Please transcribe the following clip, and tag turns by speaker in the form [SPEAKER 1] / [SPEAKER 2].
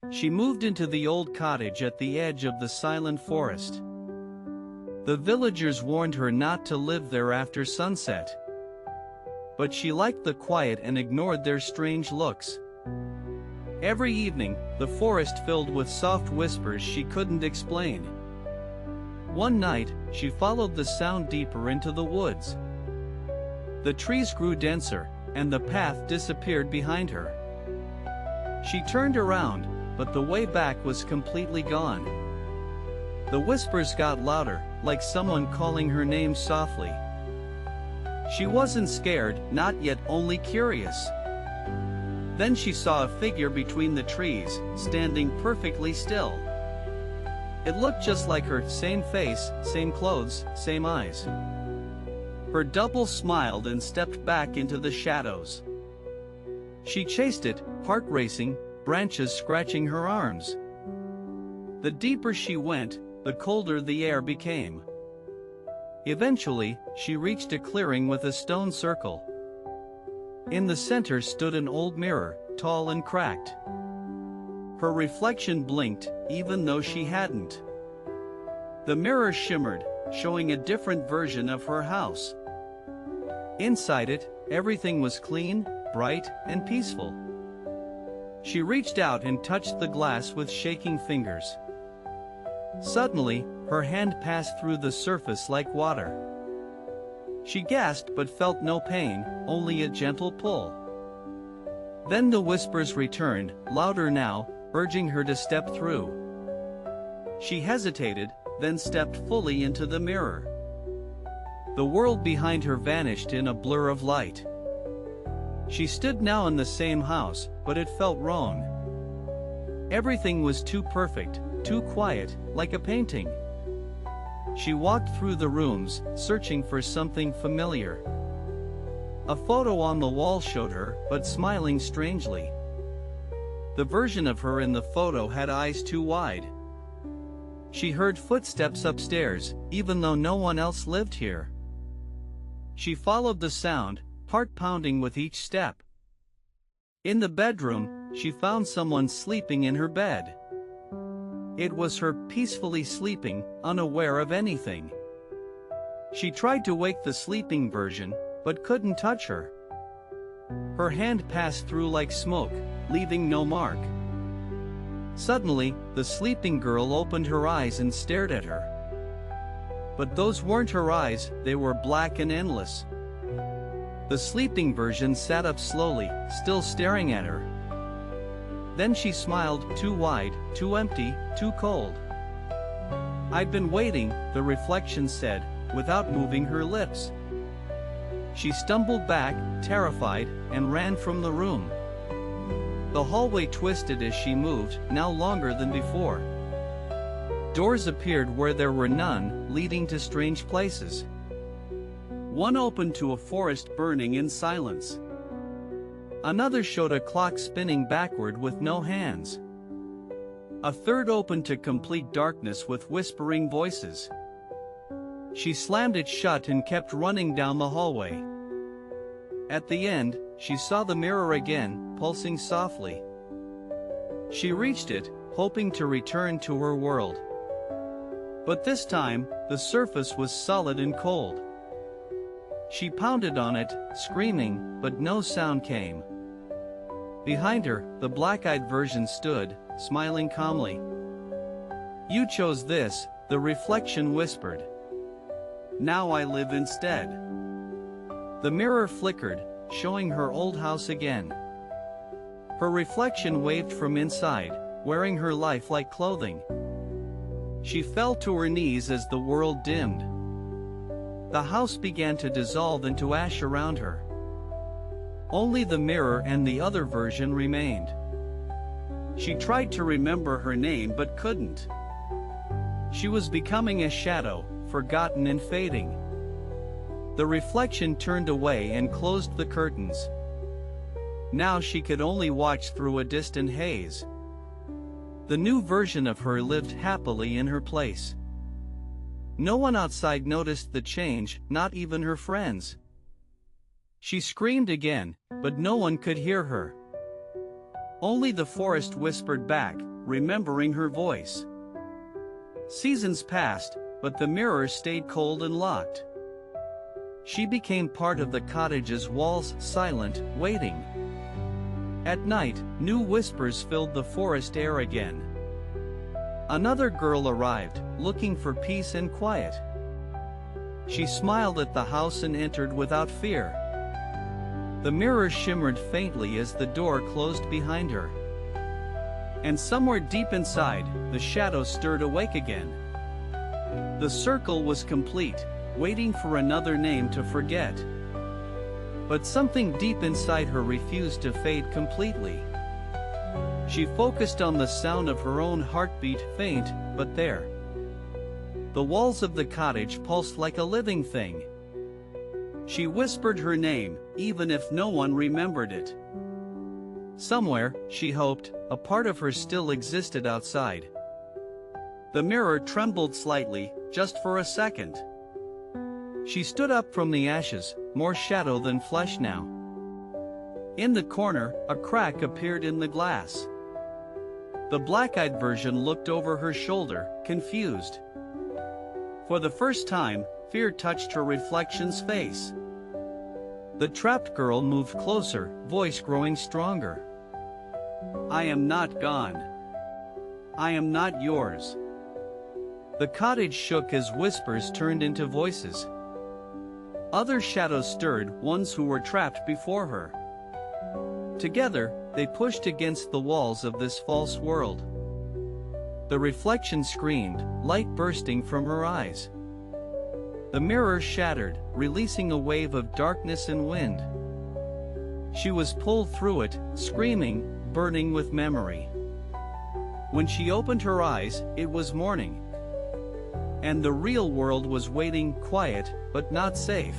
[SPEAKER 1] She moved into the old cottage at the edge of the silent forest. The villagers warned her not to live there after sunset. But she liked the quiet and ignored their strange looks. Every evening, the forest filled with soft whispers she couldn't explain. One night, she followed the sound deeper into the woods. The trees grew denser, and the path disappeared behind her. She turned around, but the way back was completely gone. The whispers got louder, like someone calling her name softly. She wasn't scared, not yet, only curious. Then she saw a figure between the trees, standing perfectly still. It looked just like her, same face, same clothes, same eyes. Her double smiled and stepped back into the shadows. She chased it, heart racing, branches scratching her arms. The deeper she went, the colder the air became. Eventually, she reached a clearing with a stone circle. In the center stood an old mirror, tall and cracked. Her reflection blinked, even though she hadn't. The mirror shimmered, showing a different version of her house. Inside it, everything was clean, bright, and peaceful. She reached out and touched the glass with shaking fingers. Suddenly, her hand passed through the surface like water. She gasped but felt no pain, only a gentle pull. Then the whispers returned, louder now, urging her to step through. She hesitated, then stepped fully into the mirror. The world behind her vanished in a blur of light. She stood now in the same house, but it felt wrong. Everything was too perfect, too quiet, like a painting. She walked through the rooms, searching for something familiar. A photo on the wall showed her, but smiling strangely. The version of her in the photo had eyes too wide. She heard footsteps upstairs, even though no one else lived here. She followed the sound, heart pounding with each step. In the bedroom, she found someone sleeping in her bed. It was her, peacefully sleeping, unaware of anything. She tried to wake the sleeping version, but couldn't touch her. Her hand passed through like smoke, leaving no mark. Suddenly, the sleeping girl opened her eyes and stared at her. But those weren't her eyes, they were black and endless. The sleeping version sat up slowly, still staring at her. Then she smiled, too wide, too empty, too cold. "I've been waiting," the reflection said, without moving her lips. She stumbled back, terrified, and ran from the room. The hallway twisted as she moved, now longer than before. Doors appeared where there were none, leading to strange places. One opened to a forest burning in silence. Another showed a clock spinning backward with no hands. A third opened to complete darkness with whispering voices. She slammed it shut and kept running down the hallway. At the end, she saw the mirror again, pulsing softly. She reached it, hoping to return to her world. But this time, the surface was solid and cold. She pounded on it, screaming, but no sound came. Behind her, the black-eyed version stood, smiling calmly. "You chose this," the reflection whispered. "Now I live instead." The mirror flickered, showing her old house again. Her reflection waved from inside, wearing her life like clothing. She fell to her knees as the world dimmed. The house began to dissolve into ash around her. Only the mirror and the other version remained. She tried to remember her name but couldn't. She was becoming a shadow, forgotten and fading. The reflection turned away and closed the curtains. Now she could only watch through a distant haze. The new version of her lived happily in her place. No one outside noticed the change, not even her friends. She screamed again, but no one could hear her. Only the forest whispered back, remembering her voice. Seasons passed, but the mirror stayed cold and locked. She became part of the cottage's walls, silent, waiting. At night, new whispers filled the forest air again. Another girl arrived, looking for peace and quiet. She smiled at the house and entered without fear. The mirror shimmered faintly as the door closed behind her. And somewhere deep inside, the shadow stirred awake again. The circle was complete, waiting for another name to forget. But something deep inside her refused to fade completely. She focused on the sound of her own heartbeat, faint, but there. The walls of the cottage pulsed like a living thing. She whispered her name, even if no one remembered it. Somewhere, she hoped, a part of her still existed outside. The mirror trembled slightly, just for a second. She stood up from the ashes, more shadow than flesh now. In the corner, a crack appeared in the glass. The black-eyed version looked over her shoulder, confused. For the first time, fear touched her reflection's face. The trapped girl moved closer, voice growing stronger. I am not gone. I am not yours. The cottage shook as whispers turned into voices. Other shadows stirred, ones who were trapped before her. Together, they pushed against the walls of this false world. The reflection screamed, light bursting from her eyes. The mirror shattered, releasing a wave of darkness and wind. She was pulled through it, screaming, burning with memory. When she opened her eyes, it was morning. And the real world was waiting, quiet, but not safe.